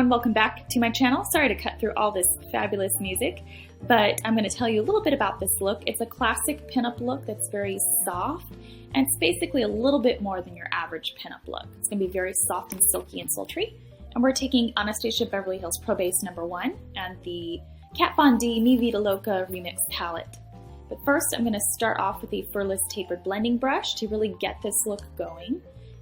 everyone, welcome back to my channel. Sorry to cut through all this fabulous music, but I'm going to tell you a little bit about this look. It's a classic pinup look that's very soft, and it's basically a little bit more than your average pinup look. It's going to be very soft and silky and sultry, and we're taking Anastasia Beverly Hills Pro Base #1 and the Kat Von D Mi Vida Loca Remix palette. But first, I'm going to start off with the furless tapered blending brush to really get this look going.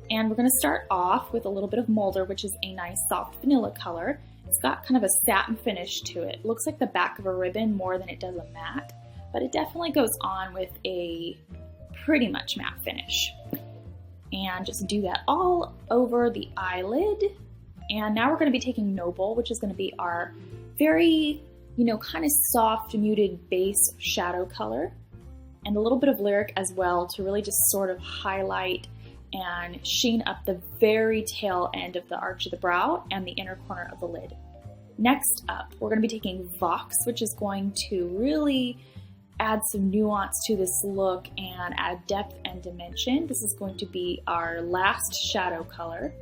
And we're going to start off with a little bit of Moulder, which is a nice soft vanilla color. It's got kind of a satin finish to it. It looks like the back of a ribbon more than it does a matte, but it definitely goes on with a pretty much matte finish. And just do that all over the eyelid. And now we're going to be taking Noble, which is going to be our very, kind of soft, muted base shadow color, and a little bit of Lyric as well to really just sort of highlight and sheen up the very tail end of the arch of the brow and the inner corner of the lid. Next up, we're going to be taking Vox, which is going to really add some nuance to this look and add depth and dimension. This is going to be our last shadow color,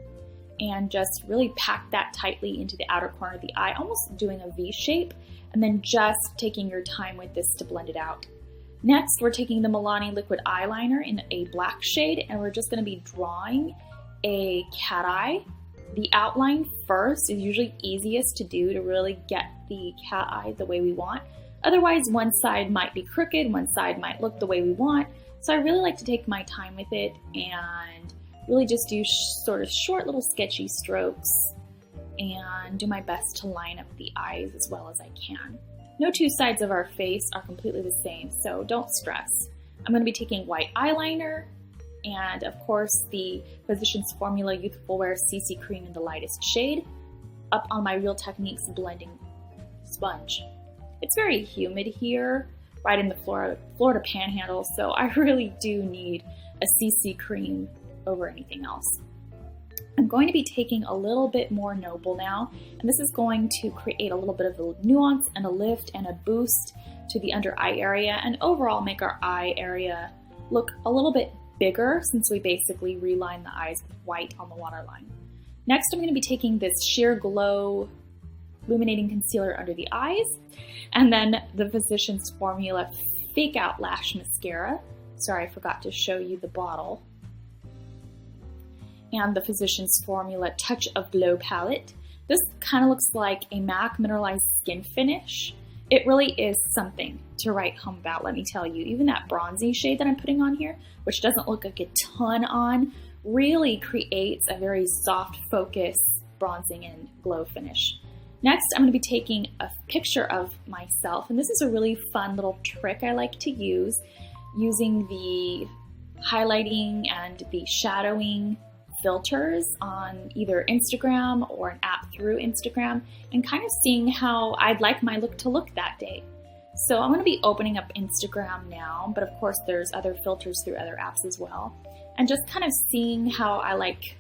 and just really pack that tightly into the outer corner of the eye, almost doing a V shape, and then just taking your time with this to blend it out. Next, we're taking the Milani liquid eyeliner in a black shade, and we're just going to be drawing a cat eye. The outline first is usually easiest to do to really get the cat eye the way we want. Otherwise, one side might be crooked, one side might look the way we want. So I really like to take my time with it and really just do sort of short little sketchy strokes and do my best to line up the eyes as well as I can. No two sides of our face are completely the same, so don't stress. I'm going to be taking white eyeliner and, of course, the Physicians Formula Youthful Wear CC Cream in the lightest shade up on my Real Techniques blending sponge. It's very humid here, right in the Florida Panhandle, so I really do need a CC cream over anything else. I'm going to be taking a little bit more Noble now, and this is going to create a little bit of a nuance and a lift and a boost to the under eye area, and overall make our eye area look a little bit bigger since we basically reline the eyes with white on the waterline. Next, I'm going to be taking this Sheer Glow Illuminating Concealer under the eyes, and then the Physicians Formula Fake Out Lash Mascara. Sorry, I forgot to show you the bottle. And the Physicians Formula Touch of Glow palette. This kind of looks like a MAC mineralized skin finish. It really is something to write home about, let me tell you. Even that bronzy shade that I'm putting on here, which doesn't look like a ton on, really creates a very soft focus bronzing and glow finish. Next, I'm going to be taking a picture of myself, and this is a really fun little trick I like to use, using the highlighting and the shadowing filters on either Instagram or an app through Instagram, and kind of seeing how I'd like my look to look that day. So I'm going to be opening up Instagram now, but of course there's other filters through other apps as well, and just kind of seeing how I like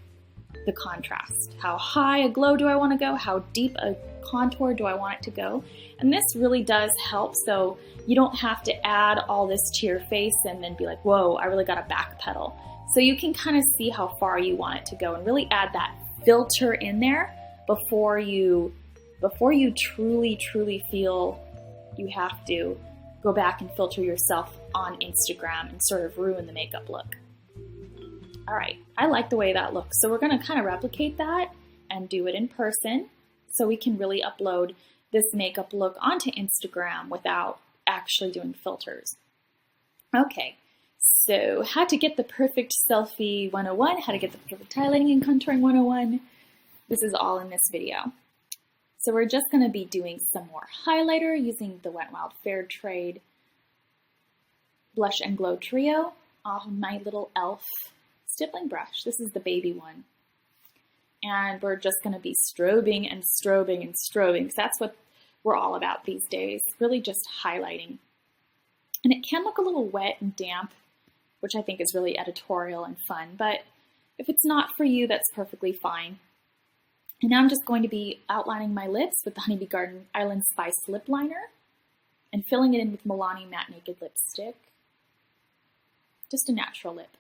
the contrast. How high a glow do I want to go? How deep a contour do I want it to go? And this really does help, so you don't have to add all this to your face and then be like, whoa, I really got to backpedal. So you can kind of see how far you want it to go and really add that filter in there before you truly feel you have to go back and filter yourself on Instagram and sort of ruin the makeup look. All right, I like the way that looks. So we're going to kind of replicate that and do it in person so we can really upload this makeup look onto Instagram without actually doing filters. Okay. So, how to get the perfect selfie 101, how to get the perfect highlighting and contouring 101. This is all in this video. So we're just going to be doing some more highlighter using the Wet n Wild Fair Trade Blush and Glow Trio on my little e.l.f. stippling brush. This is the baby one. And we're just going to be strobing and strobing and strobing, because that's what we're all about these days, really just highlighting. And it can look a little wet and damp, which I think is really editorial and fun, but if it's not for you, that's perfectly fine. And now I'm just going to be outlining my lips with the Honeybee Garden Island Spice Lip Liner and filling it in with Milani Matte Naked Lipstick. Just a natural lip.